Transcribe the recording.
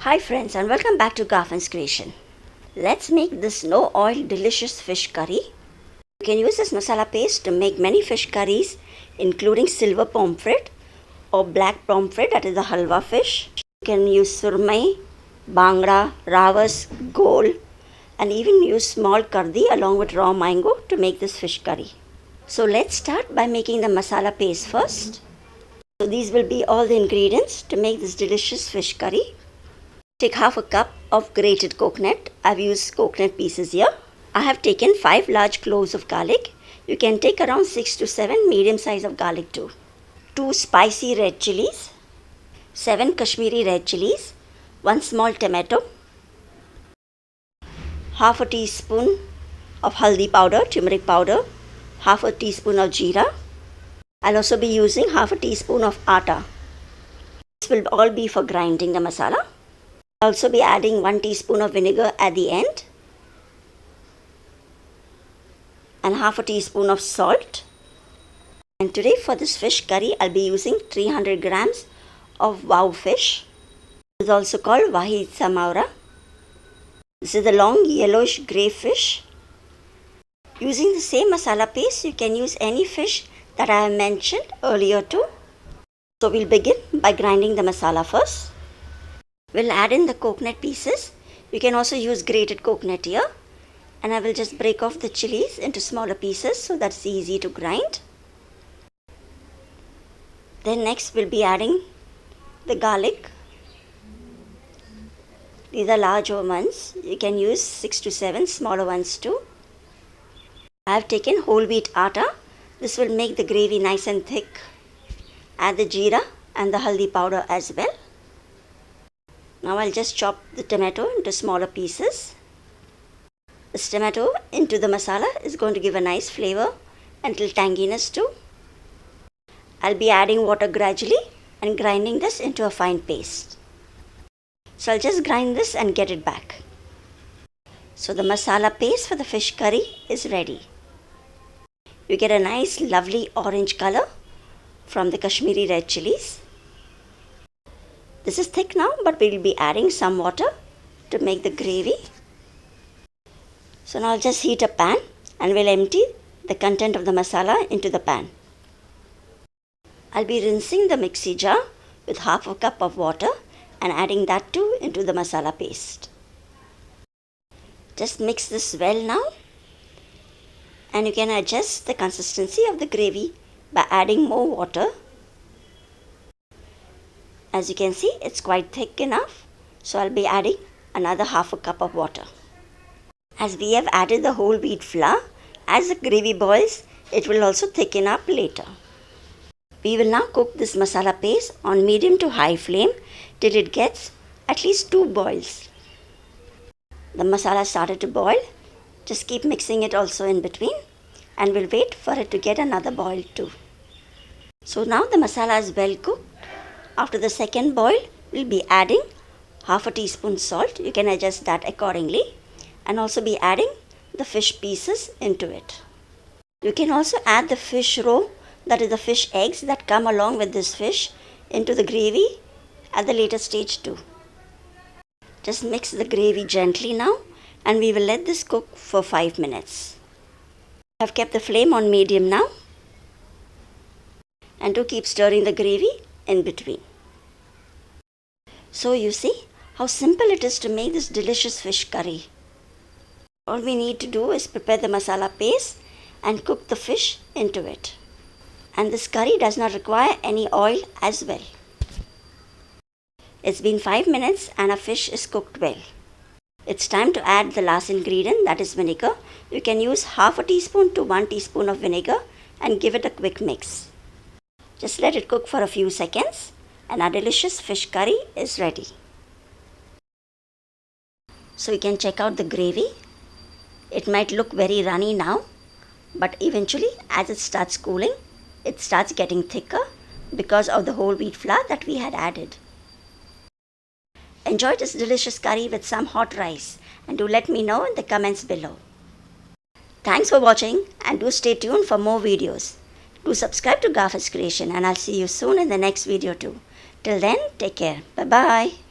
Hi friends and welcome back to Garfin's creation. Let's make this no oil delicious fish curry. You can use this masala paste to make many fish curries including silver pomfret or black pomfret, that is the halwa fish. You can use surmai, bangda, ravas, ghol, and even use small curry along with raw mango to make this fish curry. So let's start by making the masala paste first. So these will be all the ingredients to make this delicious fish curry. Take half a cup of grated coconut. I've used coconut pieces here. I have taken 5 large cloves of garlic. You can take around 6 to 7 medium size of garlic too. 2 spicy red chillies, 7 Kashmiri red chillies, 1 small tomato, half a teaspoon of haldi powder, turmeric powder, half a teaspoon of jeera. I'll also be using half a teaspoon of atta. This will all be for grinding the masala. I'll also be adding 1 teaspoon of vinegar at the end and half a teaspoon of salt. And today for this fish curry, I'll be using 300 grams of wow fish. It is also called Vahi. This is the long yellowish grey fish. Using the same masala paste, you can use any fish that I have mentioned earlier too. So we'll begin by grinding the masala first. We'll add in the coconut pieces. You can also use grated coconut here. And I will just break off the chilies into smaller pieces so that's easy to grind. Then next we'll be adding the garlic. These are larger ones. You can use 6 to 7 smaller ones too. I have taken whole wheat atta. This will make the gravy nice and thick. Add the jeera and the haldi powder as well. Now I'll just chop the tomato into smaller pieces. This tomato into the masala is going to give a nice flavor and little tanginess too. I'll be adding water gradually and grinding this into a fine paste. So I'll just grind this and get it back. So the masala paste for the fish curry is ready. You get a nice lovely orange color from the Kashmiri Red Chillies. This is thick now, but we will be adding some water to make the gravy. So now I'll just heat a pan and we'll empty the content of the masala into the pan. I'll be rinsing the mixie jar with half a cup of water and adding that too into the masala paste. Just mix this well now, and you can adjust the consistency of the gravy by adding more water. As you can see, it's quite thick enough, so I'll be adding another half a cup of water. As we have added the whole wheat flour, as the gravy boils, it will also thicken up later. We will now cook this masala paste on medium to high flame till it gets at least 2 boils. The masala started to boil. Just keep mixing it also in between and we'll wait for it to get another boil too. So now the masala is well cooked. After the second boil, we'll be adding half a teaspoon salt. You can adjust that accordingly. And also be adding the fish pieces into it. You can also add the fish roe, that is the fish eggs that come along with this fish, into the gravy at the later stage too. Just mix the gravy gently now and we will let this cook for 5 minutes. I have kept the flame on medium now. And do keep stirring the gravy in between. So you see how simple it is to make this delicious fish curry. All we need to do is prepare the masala paste and cook the fish into it. And this curry does not require any oil as well. It's been 5 minutes and our fish is cooked well. It's time to add the last ingredient, that is vinegar. You can use half a teaspoon to 1 teaspoon of vinegar and give it a quick mix. Just let it cook for a few seconds and our delicious fish curry is ready. So you can check out the gravy. It might look very runny now, but eventually as it starts cooling, it starts getting thicker because of the whole wheat flour that we had added. Enjoy this delicious curry with some hot rice and do let me know in the comments below. Thanks for watching and do stay tuned for more videos. Do subscribe to Garfin's creation and I'll see you soon in the next video too. Till then, take care. Bye-bye.